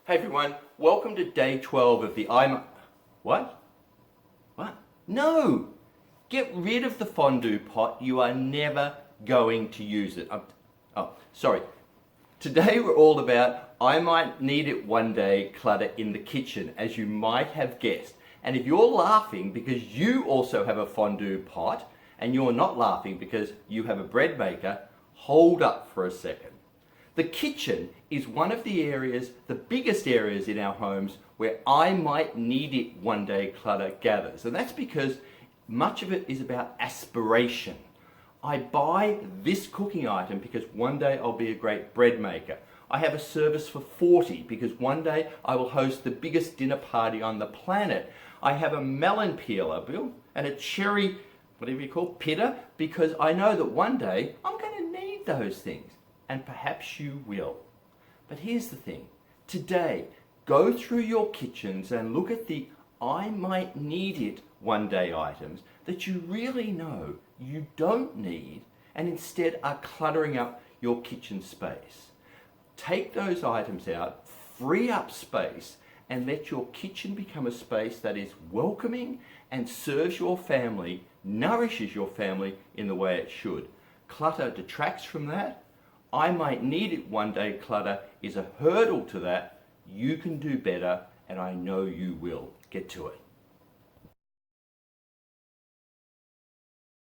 Hey everyone, welcome to day 12 of the What? What? No! Get rid of the fondue pot. You are never going to use it. Sorry. Today we're all about I might need it one day clutter in the kitchen, as you might have guessed. And if you're laughing because you also have a fondue pot, and you're not laughing because you have a bread maker, hold up for a second. The kitchen is one of the areas, the biggest areas in our homes where I might need it one day clutter gathers. And that's because much of it is about aspiration. I buy this cooking item because one day I'll be a great bread maker. I have a service for 40 because one day I will host the biggest dinner party on the planet. I have a melon peeler, Bill, and a cherry, whatever you call, pitter, because I know that one day I'm going to need those things. And perhaps you will. But here's the thing. Today, go through your kitchens and look at the I might need it one day items that you really know you don't need and instead are cluttering up your kitchen space. Take those items out, free up space, and let your kitchen become a space that is welcoming and serves your family, nourishes your family in the way it should. Clutter detracts from that. I might need it one day clutter is a hurdle to that. You can do better, and I know you will. Get to it.